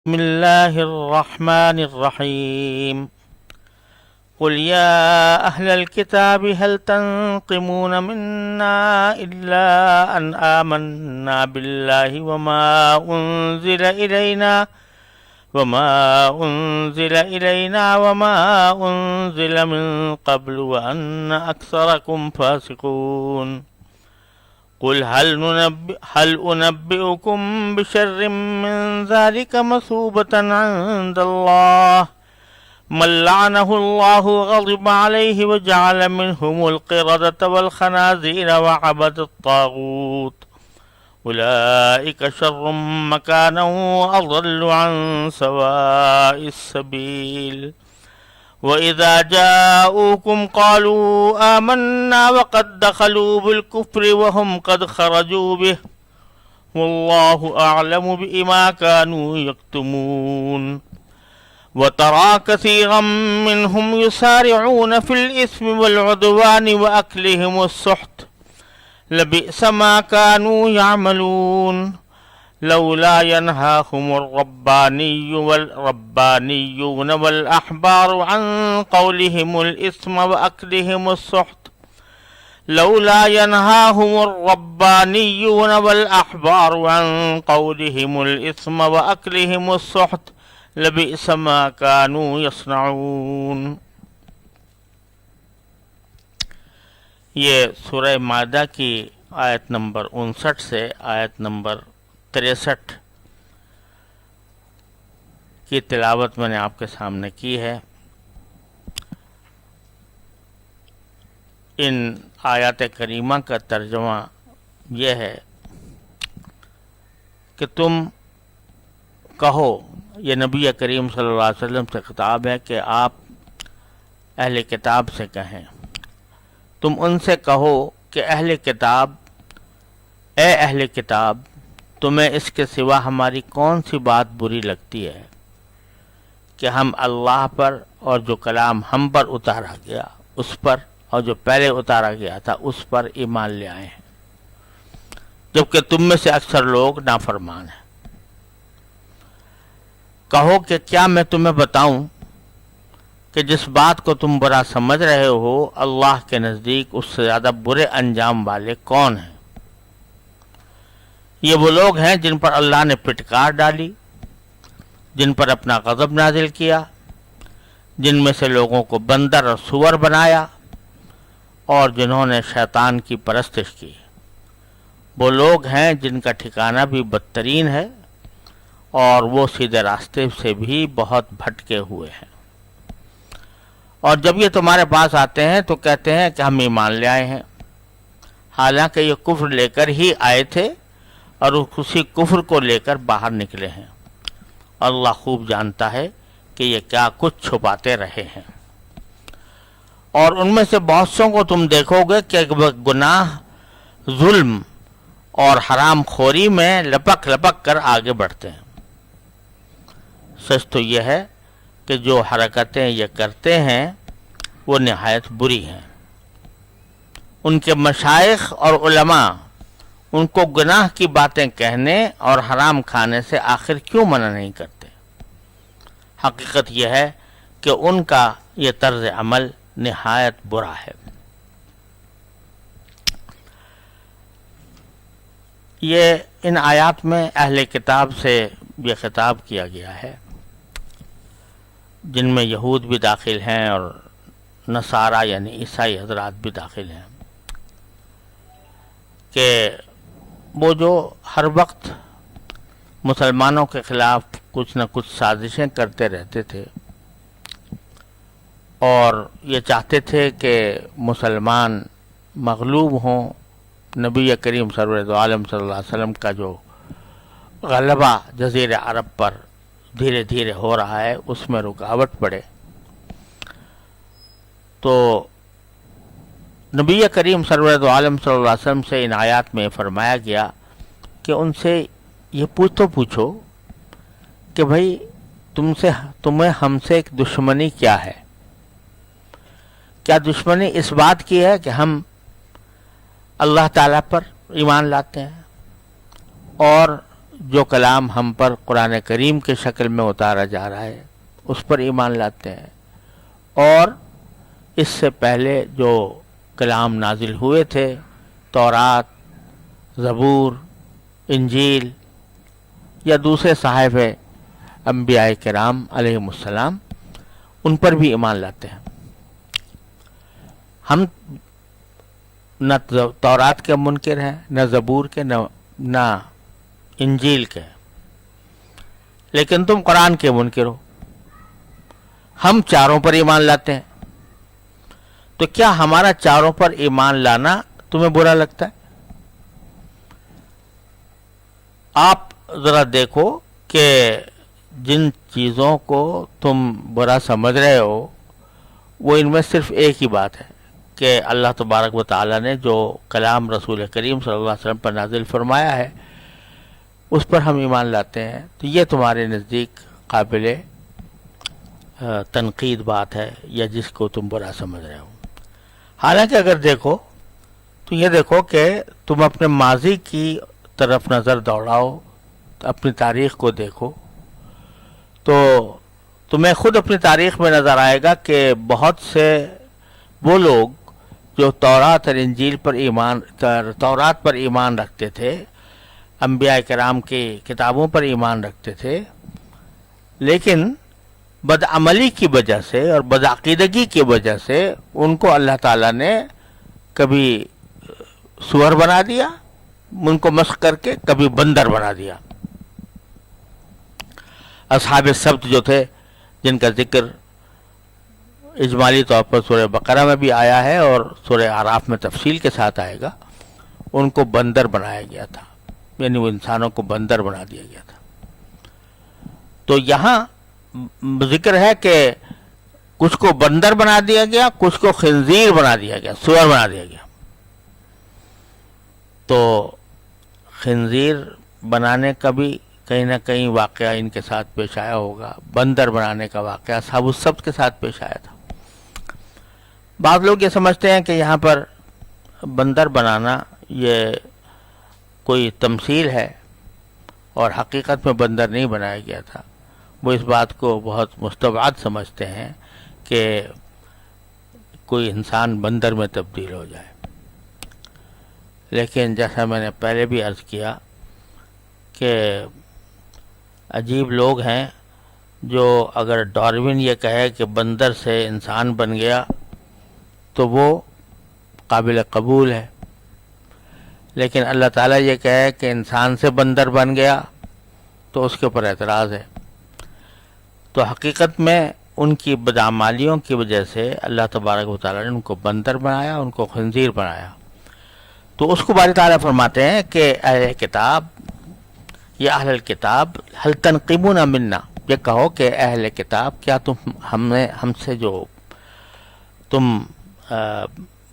بسم الله الرحمن الرحيم قل يا أهل الكتاب هل تنقمون منا إلا أن آمنا بالله وما أنزل إلينا وما أنزل من قبل وأن أكثركم فاسقون قل هل أنبئكم بشر من ذلك مثوبة عند الله من لعنه الله وغضب عليه وجعل منهم القردة والخنازير وعبد الطاغوت أولئك شر مكانا وأضل عن سواء السبيل وَإِذَا جَاءُوكُمْ قَالُوا آمَنَّا وَقَدْ دَخَلُوا بِالْكُفْرِ وَهُمْ قَدْ خَرَجُوا بِهِ وَاللَّهُ أَعْلَمُ بِمَا كَانُوا يَكْتُمُونَ وَتَرَى كَثِيرًا مِّنْهُمْ يُسَارِعُونَ فِي الْإِثْمِ وَالْعُدْوَانِ وَأَكْلِهِمُ السُّحْتَ لَبِئْسَ مَا كَانُوا يَعْمَلُونَ لولا ينهاهم الربانيون والأحبار عن قولهم الإثم وأكلهم السحت لولا ينهاهم الربانيون والأحبار عن قولهم الإثم وأكلهم السحت لبئس ما كانوا يصنعون. یہ سورہ مائدہ کی آیت نمبر 59 سے آیت نمبر 63 کی تلاوت میں نے آپ کے سامنے کی ہے. ان آیات کریمہ کا ترجمہ یہ ہے کہ تم کہو، یہ نبی کریم صلی اللہ علیہ وسلم سے خطاب ہے کہ آپ اہل کتاب سے کہیں، تم ان سے کہو کہ اے اہل کتاب، تمہیں اس کے سوا ہماری کون سی بات بری لگتی ہے کہ ہم اللہ پر اور جو کلام ہم پر اتارا گیا اس پر اور جو پہلے اتارا گیا تھا اس پر ایمان لے آئے ہیں، جبکہ تم میں سے اکثر لوگ نافرمان ہیں. کہو کہ کیا میں تمہیں بتاؤں کہ جس بات کو تم برا سمجھ رہے ہو اللہ کے نزدیک اس سے زیادہ برے انجام والے کون ہیں؟ یہ وہ لوگ ہیں جن پر اللہ نے پھٹکار ڈالی، جن پر اپنا غضب نازل کیا، جن میں سے لوگوں کو بندر اور سور بنایا اور جنہوں نے شیطان کی پرستش کی. وہ لوگ ہیں جن کا ٹھکانہ بھی بدترین ہے اور وہ سیدھے راستے سے بھی بہت بھٹکے ہوئے ہیں. اور جب یہ تمہارے پاس آتے ہیں تو کہتے ہیں کہ ہم ایمان لے آئے ہیں، حالانکہ یہ کفر لے کر ہی آئے تھے اور اسی کفر کو لے کر باہر نکلے ہیں. اللہ خوب جانتا ہے کہ یہ کیا کچھ چھپاتے رہے ہیں. اور ان میں سے بہت سوں کو تم دیکھو گے کہ گناہ، ظلم اور حرام خوری میں لپک لپک کر آگے بڑھتے ہیں. سچ تو یہ ہے کہ جو حرکتیں یہ کرتے ہیں وہ نہایت بری ہیں. ان کے مشائخ اور علماء ان کو گناہ کی باتیں کہنے اور حرام کھانے سے آخر کیوں منع نہیں کرتے؟ حقیقت یہ ہے کہ ان کا یہ طرز عمل نہایت برا ہے. یہ ان آیات میں اہل کتاب سے یہ خطاب کیا گیا ہے، جن میں یہود بھی داخل ہیں اور نصارہ یعنی عیسائی حضرات بھی داخل ہیں، کہ وہ جو ہر وقت مسلمانوں کے خلاف کچھ نہ کچھ سازشیں کرتے رہتے تھے اور یہ چاہتے تھے کہ مسلمان مغلوب ہوں. نبی کریم سرور دو عالم صلی اللہ علیہ وسلم کا جو غلبہ جزیرہ عرب پر دھیرے دھیرے ہو رہا ہے اس میں رکاوٹ پڑے، تو نبی کریم سرور دو عالم صلی اللہ علیہ وسلم سے ان آیات میں فرمایا گیا کہ ان سے یہ پوچھو کہ بھئی تمہیں ہم سے ایک دشمنی کیا ہے؟ کیا دشمنی اس بات کی ہے کہ ہم اللہ تعالیٰ پر ایمان لاتے ہیں اور جو کلام ہم پر قرآن کریم کے شکل میں اتارا جا رہا ہے اس پر ایمان لاتے ہیں، اور اس سے پہلے جو کلام نازل ہوئے تھے، تورات، زبور، انجیل یا دوسرے صحائف انبیاء کرام علیہم السلام، ان پر بھی ایمان لاتے ہیں۔ ہم نہ تورات کے منکر ہیں، نہ زبور کے، نہ انجیل کے، لیکن تم قرآن کے منکر ہو۔ ہم چاروں پر ایمان لاتے ہیں، تو کیا ہمارا چاروں پر ایمان لانا تمہیں برا لگتا ہے؟ آپ ذرا دیکھو کہ جن چیزوں کو تم برا سمجھ رہے ہو وہ ان میں صرف ایک ہی بات ہے کہ اللہ تبارک و تعالیٰ نے جو کلام رسول کریم صلی اللہ علیہ وسلم پر نازل فرمایا ہے اس پر ہم ایمان لاتے ہیں، تو یہ تمہارے نزدیک قابل تنقید بات ہے یا جس کو تم برا سمجھ رہے ہو۔ حالانکہ اگر دیکھو تو یہ دیکھو کہ تم اپنے ماضی کی طرف نظر دوڑاؤ، اپنی تاریخ کو دیکھو، تو تمہیں خود اپنی تاریخ میں نظر آئے گا کہ بہت سے وہ لوگ جو تورات اور انجیل پر تورات پر ایمان رکھتے تھے، انبیاء کرام کی کتابوں پر ایمان رکھتے تھے، لیکن بدعملی کی وجہ سے اور بدعقیدگی کی وجہ سے ان کو اللہ تعالیٰ نے کبھی سور بنا دیا، ان کو مسخ کر کے، کبھی بندر بنا دیا۔ اصحاب السبت جو تھے، جن کا ذکر اجمالی طور پر سورہ بقرہ میں بھی آیا ہے اور سورہ اعراف میں تفصیل کے ساتھ آئے گا، ان کو بندر بنایا گیا تھا، یعنی وہ انسانوں کو بندر بنا دیا گیا تھا۔ تو یہاں ذکر ہے کہ کچھ کو بندر بنا دیا گیا، کچھ کو خنزیر بنا دیا گیا، سور بنا دیا گیا۔ تو خنزیر بنانے کا بھی کہیں نہ کہیں واقعہ ان کے ساتھ پیش آیا ہوگا، بندر بنانے کا واقعہ اصحاب السبت کے ساتھ پیش آیا تھا۔ بعض لوگ یہ سمجھتے ہیں کہ یہاں پر بندر بنانا یہ کوئی تمثیل ہے اور حقیقت میں بندر نہیں بنایا گیا تھا۔ وہ اس بات کو بہت مستبعد سمجھتے ہیں کہ کوئی انسان بندر میں تبدیل ہو جائے، لیکن جیسا میں نے پہلے بھی عرض کیا کہ عجیب لوگ ہیں جو اگر ڈاروین یہ کہے کہ بندر سے انسان بن گیا تو وہ قابل قبول ہے، لیکن اللہ تعالیٰ یہ کہے کہ انسان سے بندر بن گیا تو اس کے اوپر اعتراض ہے۔ تو حقیقت میں ان کی بدعمالیوں کی وجہ سے اللہ تبارک و تعالیٰ نے ان کو بندر بنایا، ان کو خنزیر بنایا۔ تو اس کو باری تعالیٰ فرماتے ہیں کہ اہل کتاب یا اہل الکتاب هل تنقمون منا، یہ کہو کہ اہل کتاب کیا تم ہم سے جو تم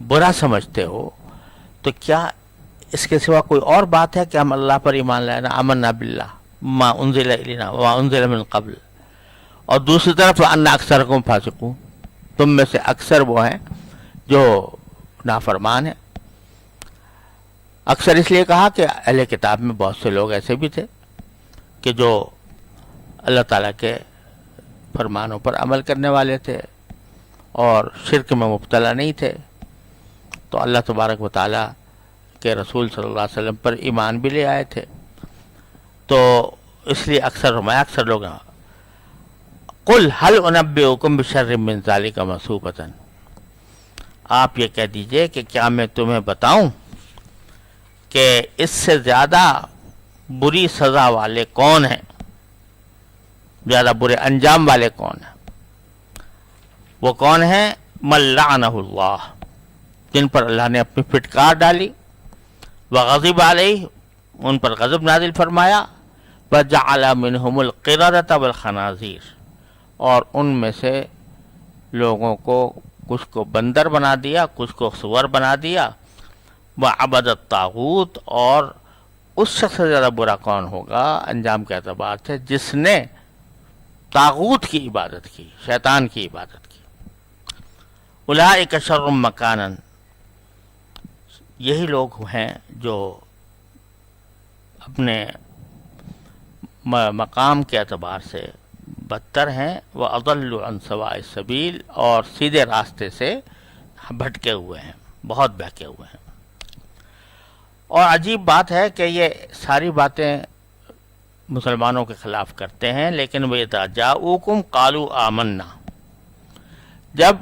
برا سمجھتے ہو، تو کیا اس کے سوا کوئی اور بات ہے کہ ہم اللہ پر ایمان لائے نا، آمنا باللہ ما انزل الینا وما انزل من قبل، اور دوسری طرف ان اکثرکم فاسقون، تم میں سے اکثر وہ ہیں جو نافرمان ہیں۔ اکثر اس لیے کہا کہ اہل کتاب میں بہت سے لوگ ایسے بھی تھے کہ جو اللہ تعالیٰ کے فرمانوں پر عمل کرنے والے تھے اور شرک میں مبتلا نہیں تھے، تو اللہ تبارک و تعالیٰ کے رسول صلی اللہ علیہ وسلم پر ایمان بھی لے آئے تھے۔ تو اس لیے اکثر لوگ قل هل انبئکم بشر من ذلک مثوبۃ، آپ یہ کہہ دیجئے کہ کیا میں تمہیں بتاؤں کہ اس سے زیادہ بری سزا والے کون ہیں، زیادہ برے انجام والے کون ہیں؟ وہ کون ہیں؟ من لعنہ اللہ، جن پر اللہ نے اپنی پھٹکار ڈالی، وغضب علیہ، ان پر غضب نازل فرمایا، وجعل منہم القردۃ والخنازیر، اور ان میں سے لوگوں کو کچھ کو بندر بنا دیا، کچھ کو سور بنا دیا، وعبد الطاغوت، اور اس شخص سے زیادہ برا کون ہوگا انجام کے اعتبار سے جس نے طاغوت کی عبادت کی، شیطان کی عبادت کی۔ اولئک شر مکانا، یہی لوگ ہیں جو اپنے مقام کے اعتبار سے بدتر ہیں، وہ اضل عن سواء السبیل، اور سیدھے راستے سے بھٹکے ہوئے ہیں، بہت بہکے ہوئے ہیں۔ اور عجیب بات ہے کہ یہ ساری باتیں مسلمانوں کے خلاف کرتے ہیں، لیکن وہ اذا جاؤکم قالوا آمنا، جب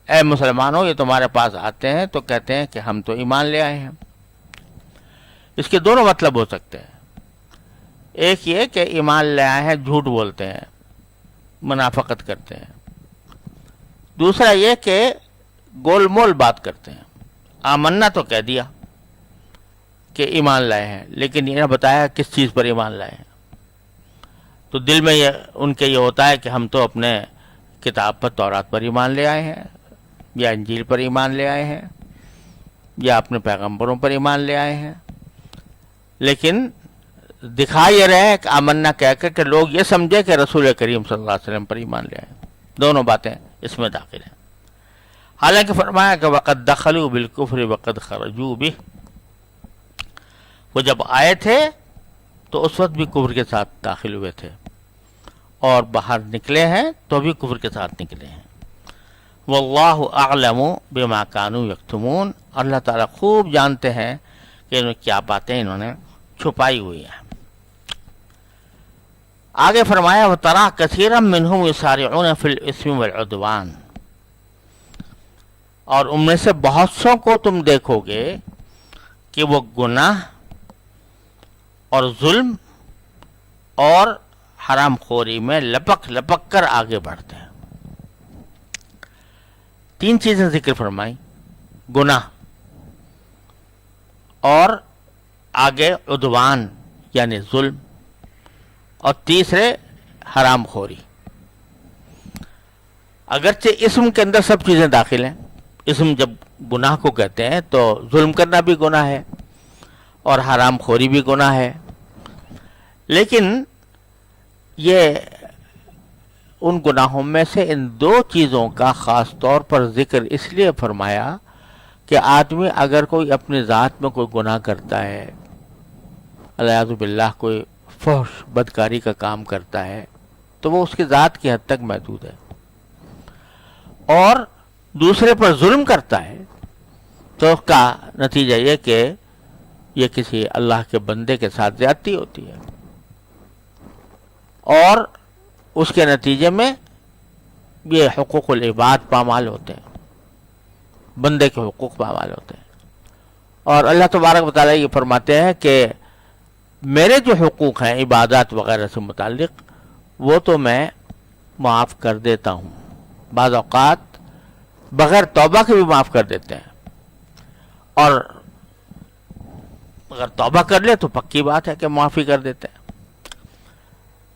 اے مسلمانوں یہ تمہارے پاس آتے ہیں تو کہتے ہیں کہ ہم تو ایمان لے آئے ہیں۔ اس کے دونوں مطلب ہو سکتے ہیں، ایک یہ کہ ایمان لے آئے ہیں، جھوٹ بولتے ہیں، منافقت کرتے ہیں، دوسرا یہ کہ گول مول بات کرتے ہیں۔ آمنا تو کہہ دیا کہ ایمان لائے ہیں، لیکن یہ نہ بتایا کس چیز پر ایمان لائے ہیں۔ تو دل میں ان کے یہ ہوتا ہے کہ ہم تو اپنے کتاب پر، تورات پر ایمان لے آئے ہیں، یا انجیل پر ایمان لے آئے ہیں، یا اپنے پیغمبروں پر ایمان لے آئے ہیں، لیکن دکھا یہ رہے ہیں کہ آمنا کہہ کر کہ لوگ یہ سمجھے کہ رسول کریم صلی اللہ علیہ وسلم پر ایمان لے آئے۔ دونوں باتیں اس میں داخل ہیں۔ حالانکہ فرمایا کہ وقد دخلوا بالکفر وقد خرجوا به، وہ جب آئے تھے تو اس وقت بھی کفر کے ساتھ داخل ہوئے تھے، اور باہر نکلے ہیں تو بھی کفر کے ساتھ نکلے ہیں۔ واللہ اعلم بما كانوا یکتمون، اللہ تعالیٰ خوب جانتے ہیں کہ انہوں کیا باتیں انہوں نے چھپائی ہوئی ہیں۔ آگے فرمایا وَتَرَىٰ كَثِيرًا مِّنْهُمْ يُسَارِعُونَ فِي الْإِثْمِ وَالْعُدْوَانِ، اور ان میں سے بہت سو کو تم دیکھو گے کہ وہ گناہ اور ظلم اور حرام خوری میں لپک لپک کر آگے بڑھتے ہیں۔ تین چیزیں ذکر فرمائی، گناہ اور آگے عدوان یعنی ظلم، اور تیسرے حرام خوری۔ اگرچہ اسم کے اندر سب چیزیں داخل ہیں، اسم جب گناہ کو کہتے ہیں تو ظلم کرنا بھی گناہ ہے اور حرام خوری بھی گناہ ہے، لیکن یہ ان گناہوں میں سے ان دو چیزوں کا خاص طور پر ذکر اس لیے فرمایا کہ آدمی اگر کوئی اپنی ذات میں کوئی گناہ کرتا ہے، الیاذ باللہ کوئی فحش بدکاری کا کام کرتا ہے، تو وہ اس کی ذات کی حد تک محدود ہے، اور دوسرے پر ظلم کرتا ہے تو اس کا نتیجہ یہ کہ یہ کسی اللہ کے بندے کے ساتھ زیادتی ہوتی ہے، اور اس کے نتیجے میں یہ حقوق العباد پامال ہوتے ہیں، بندے کے حقوق پامال ہوتے ہیں۔ اور اللہ تبارک و تعالیٰ یہ فرماتے ہیں کہ میرے جو حقوق ہیں عبادات وغیرہ سے متعلق وہ تو میں معاف کر دیتا ہوں، بعض اوقات بغیر توبہ کے بھی معاف کر دیتے ہیں، اور اگر توبہ کر لے تو پکی بات ہے کہ معافی کر دیتے ہیں۔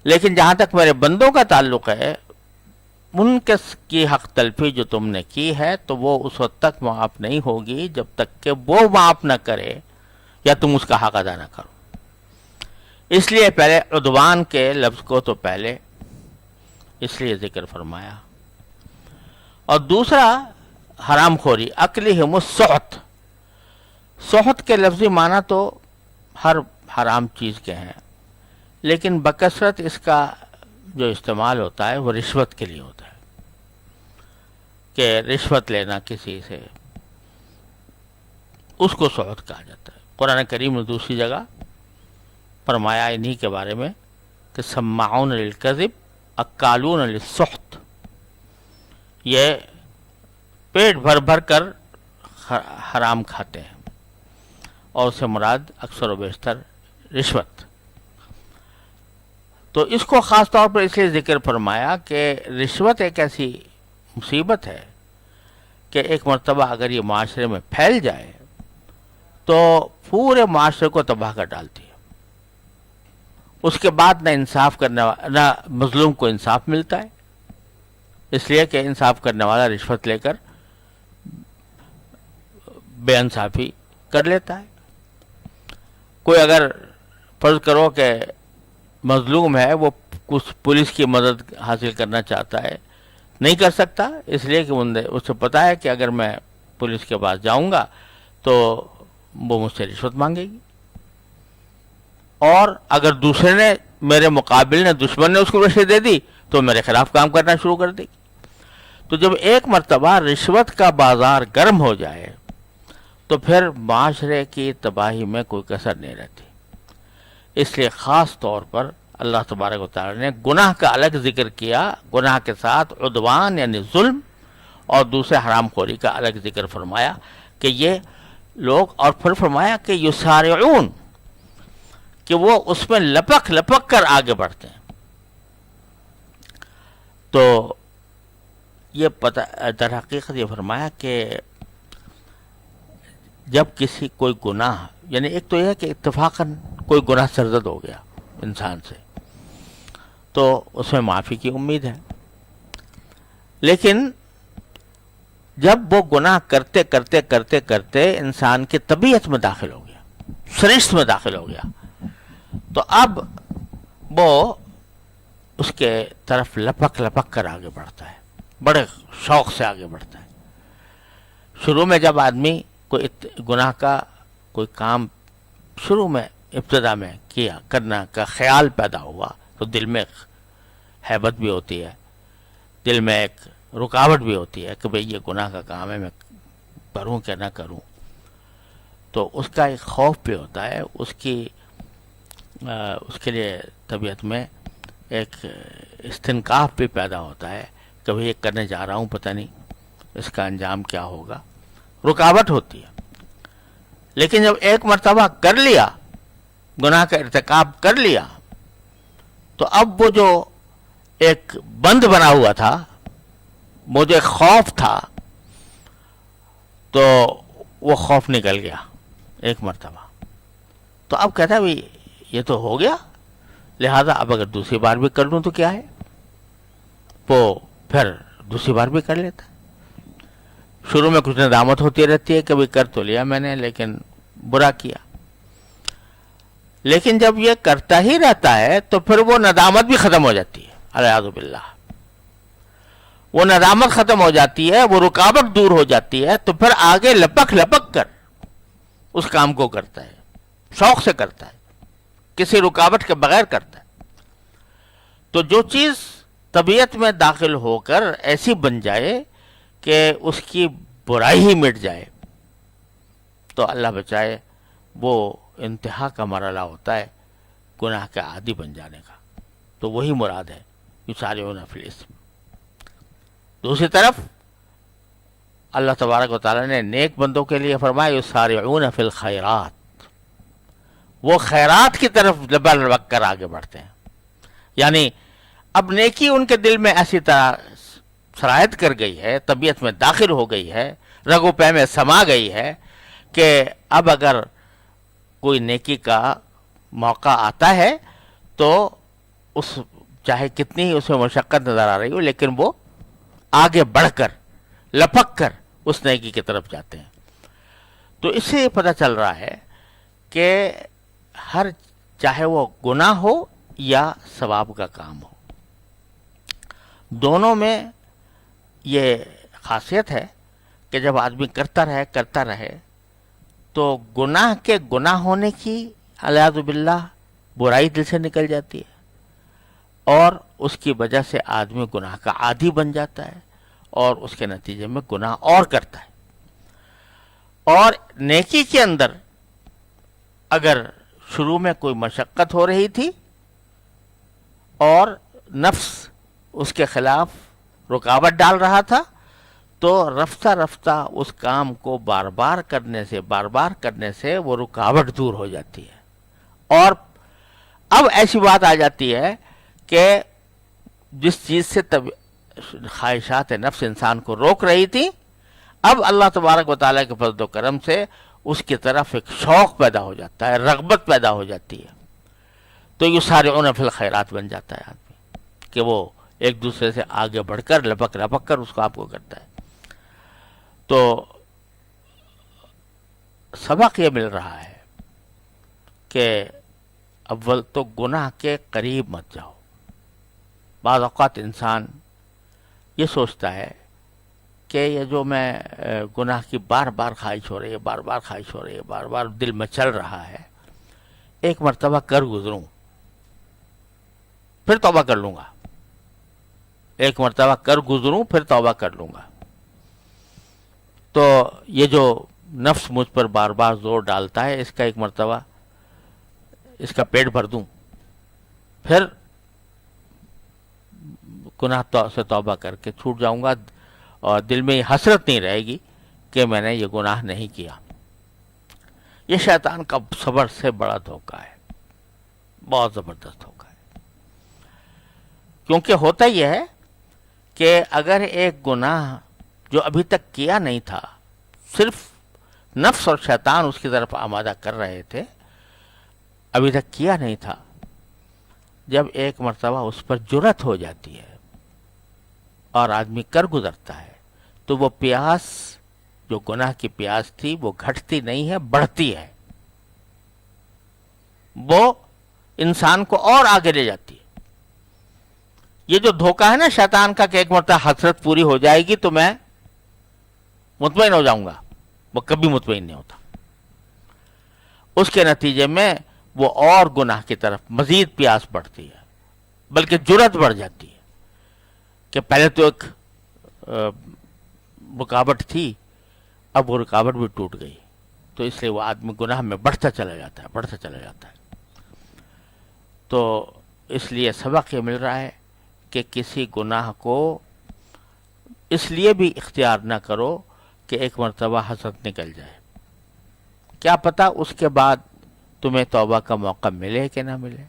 لیکن جہاں تک میرے بندوں کا تعلق ہے، ان کی حق تلفی جو تم نے کی ہے تو وہ اس وقت تک معاف نہیں ہوگی جب تک کہ وہ معاف نہ کرے یا تم اس کا حق ادا نہ کرو۔ اس لیے پہلے عدوان کے لفظ کو تو پہلے اس لیے ذکر فرمایا، اور دوسرا حرام خوری، اکلہم السحت۔ سحت کے لفظی معنی تو ہر حرام چیز کے ہیں، لیکن بکثرت اس کا جو استعمال ہوتا ہے وہ رشوت کے لیے ہوتا ہے، کہ رشوت لینا کسی سے، اس کو سحت کہا جاتا ہے۔ قرآن کریم نے دوسری جگہ فرمایا انہی کے بارے میں کہ سماعون للکذب اکالون للسحت، یہ پیٹ بھر بھر کر حرام کھاتے ہیں، اور اس سے مراد اکثر و بیشتر رشوت۔ تو اس کو خاص طور پر اس لیے ذکر فرمایا کہ رشوت ایک ایسی مصیبت ہے کہ ایک مرتبہ اگر یہ معاشرے میں پھیل جائے تو پورے معاشرے کو تباہ کر ڈالتی ہے۔ اس کے بعد نہ انصاف کرنے والا، نہ مظلوم کو انصاف ملتا ہے، اس لیے کہ انصاف کرنے والا رشوت لے کر بے انصافی کر لیتا ہے۔ کوئی اگر فرض کرو کہ مظلوم ہے، وہ کچھ پولیس کی مدد حاصل کرنا چاہتا ہے، نہیں کر سکتا، اس لیے کہ اسے پتا ہے کہ اگر میں پولیس کے پاس جاؤں گا تو وہ مجھ سے رشوت مانگے گی، اور اگر دوسرے نے میرے مقابل نے دشمن نے اس کو رشوت دے دی تو میرے خلاف کام کرنا شروع کر دے گی. تو جب ایک مرتبہ رشوت کا بازار گرم ہو جائے تو پھر معاشرے کی تباہی میں کوئی کسر نہیں رہتی. اس لیے خاص طور پر اللہ تبارک و تعالی نے گناہ کا الگ ذکر کیا، گناہ کے ساتھ عدوان یعنی ظلم اور دوسرے حرام خوری کا الگ ذکر فرمایا کہ یہ لوگ، اور پھر فرمایا کہ یسارعون، کہ وہ اس میں لپک لپک کر آگے بڑھتے ہیں. تو یہ پتہ در حقیقت یہ فرمایا کہ جب کسی کوئی گناہ، یعنی ایک تو یہ ہے کہ اتفاقاً کوئی گناہ سرزد ہو گیا انسان سے تو اس میں معافی کی امید ہے، لیکن جب وہ گناہ کرتے کرتے کرتے کرتے انسان کی طبیعت میں داخل ہو گیا، سرشت میں داخل ہو گیا، تو اب وہ اس کے طرف لپک لپک کر آگے بڑھتا ہے، بڑے شوق سے آگے بڑھتا ہے. شروع میں جب آدمی کوئی گناہ کا کوئی کام شروع میں ابتدا میں کیا کرنا کا خیال پیدا ہوا تو دل میں ہیبت بھی ہوتی ہے، دل میں ایک رکاوٹ بھی ہوتی ہے کہ بھئی یہ گناہ کا کام ہے، میں کروں کہ نہ کروں. تو اس کا ایک خوف بھی ہوتا ہے، اس کے لیے طبیعت میں ایک استنکاف بھی پیدا ہوتا ہے کہ بھئی یہ کرنے جا رہا ہوں، پتہ نہیں اس کا انجام کیا ہوگا، رکاوٹ ہوتی ہے. لیکن جب ایک مرتبہ کر لیا، گناہ کا ارتکاب کر لیا، تو اب وہ جو ایک بند بنا ہوا تھا، وہ جو ایک خوف تھا، تو وہ خوف نکل گیا ایک مرتبہ. تو اب کہتا ہے بھئی یہ تو ہو گیا، لہذا اب اگر دوسری بار بھی کر لوں تو کیا ہے، وہ پھر دوسری بار بھی کر لیتا. شروع میں کچھ ندامت ہوتی رہتی ہے کہ بھئی کر تو لیا میں نے لیکن برا کیا، لیکن جب یہ کرتا ہی رہتا ہے تو پھر وہ ندامت بھی ختم ہو جاتی ہے، الیاذ باللہ. وہ ندامت ختم ہو جاتی ہے، وہ رکاوٹ دور ہو جاتی ہے، تو پھر آگے لپک لپک کر اس کام کو کرتا ہے، شوق سے کرتا ہے، کسی رکاوٹ کے بغیر کرتا ہے. تو جو چیز طبیعت میں داخل ہو کر ایسی بن جائے کہ اس کی برائی ہی مٹ جائے تو اللہ بچائے وہ انتہا کا مرحلہ ہوتا ہے گناہ کا عادی بن جانے کا. تو وہی مراد ہے یسارعون فی الاسم. دوسری طرف اللہ تبارک و تعالیٰ نے نیک بندوں کے لیے فرمایا یسارعون فی الخیرات، وہ خیرات کی طرف لبک لبک کر آگے بڑھتے ہیں. یعنی اب نیکی ان کے دل میں ایسی طرح سرایت کر گئی ہے، طبیعت میں داخل ہو گئی ہے، رگ و پے میں سما گئی ہے کہ اب اگر کوئی نیکی کا موقع آتا ہے تو اس چاہے کتنی ہی اس میں مشقت نظر آ رہی ہو، لیکن وہ آگے بڑھ کر لپک کر اس نیکی کی طرف جاتے ہیں. تو اس سے یہ پتہ چل رہا ہے کہ ہر چاہے وہ گناہ ہو یا ثواب کا کام ہو، دونوں میں یہ خاصیت ہے کہ جب آدمی کرتا رہے تو گناہ کے گناہ ہونے کی الیاذ باللہ برائی دل سے نکل جاتی ہے، اور اس کی وجہ سے آدمی گناہ کا عادی بن جاتا ہے اور اس کے نتیجے میں گناہ اور کرتا ہے. اور نیکی کے اندر اگر شروع میں کوئی مشقت ہو رہی تھی اور نفس اس کے خلاف رکاوٹ ڈال رہا تھا تو رفتہ رفتہ اس کام کو بار بار کرنے سے وہ رکاوٹ دور ہو جاتی ہے. اور اب ایسی بات آ جاتی ہے کہ جس چیز سے خواہشات نفس انسان کو روک رہی تھی، اب اللہ تبارک و تعالیٰ کے فضل و کرم سے اس کی طرف ایک شوق پیدا ہو جاتا ہے، رغبت پیدا ہو جاتی ہے. تو یسارعون فی الخیرات بن جاتا ہے آدمی کہ وہ ایک دوسرے سے آگے بڑھ کر لپک لپک کر اس کو آپ کو کرتا ہے. تو سبق یہ مل رہا ہے کہ اول تو گناہ کے قریب مت جاؤ. بعض اوقات انسان یہ سوچتا ہے کہ یہ جو میں گناہ کی بار بار خواہش ہو رہی ہے، بار بار دل میں چل رہا ہے، ایک مرتبہ کر گزروں پھر توبہ کر لوں گا، ایک مرتبہ کر گزروں پھر توبہ کر لوں گا. تو یہ جو نفس مجھ پر بار بار زور ڈالتا ہے، اس کا ایک مرتبہ اس کا پیٹ بھر دوں، پھر گناہ سے توبہ کر کے چھوٹ جاؤں گا، اور دل میں یہ حسرت نہیں رہے گی کہ میں نے یہ گناہ نہیں کیا. یہ شیطان کا صبر سے بڑا دھوکہ ہے، بہت زبردست دھوکہ ہے. کیونکہ ہوتا یہ ہے کہ اگر ایک گناہ جو ابھی تک کیا نہیں تھا، صرف نفس اور شیطان اس کی طرف آمادہ کر رہے تھے، ابھی تک کیا نہیں تھا، جب ایک مرتبہ اس پر جرأت ہو جاتی ہے اور آدمی کر گزرتا ہے، تو وہ پیاس، جو گناہ کی پیاس تھی، وہ گھٹتی نہیں ہے، بڑھتی ہے. وہ انسان کو اور آگے لے جاتی ہے. یہ جو دھوکہ ہے نا شیطان کا کہ ایک مرتبہ حسرت پوری ہو جائے گی تو میں مطمئن ہو جاؤں گا، وہ کبھی مطمئن نہیں ہوتا. اس کے نتیجے میں وہ اور گناہ کی طرف مزید پیاس بڑھتی ہے، بلکہ جرأت بڑھ جاتی ہے کہ پہلے تو ایک رکاوٹ تھی، اب وہ رکاوٹ بھی ٹوٹ گئی. تو اس لیے وہ آدمی گناہ میں بڑھتا چلا جاتا ہے، بڑھتا چلا جاتا ہے. تو اس لیے سبق یہ مل رہا ہے کہ کسی گناہ کو اس لیے بھی اختیار نہ کرو کہ ایک مرتبہ حسرت نکل جائے. کیا پتہ اس کے بعد تمہیں توبہ کا موقع ملے کہ نہ ملے،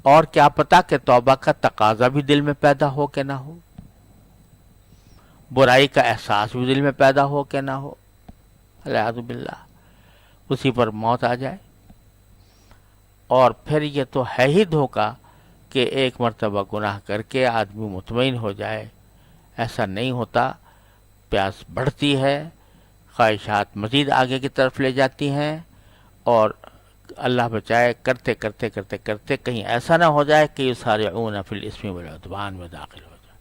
اور کیا پتہ کہ توبہ کا تقاضا بھی دل میں پیدا ہو کہ نہ ہو، برائی کا احساس بھی دل میں پیدا ہو کہ نہ ہو. الیاذ باللہ، اسی پر موت آ جائے. اور پھر یہ تو ہے ہی دھوکہ کہ ایک مرتبہ گناہ کر کے آدمی مطمئن ہو جائے. ایسا نہیں ہوتا، پیاس بڑھتی ہے، خواہشات مزید آگے کی طرف لے جاتی ہیں، اور اللہ بچائے کرتے کرتے کرتے کرتے کہیں ایسا نہ ہو جائے کہ یسارعون فی الاسم والعدوان میں داخل ہو جائے.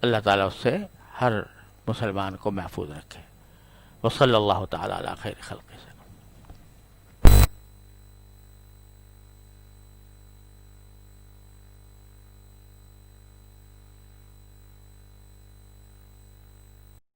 اللہ تعالیٰ اس سے ہر مسلمان کو محفوظ رکھے. وصلی اللہ تعالیٰ علی خیر خلقہ.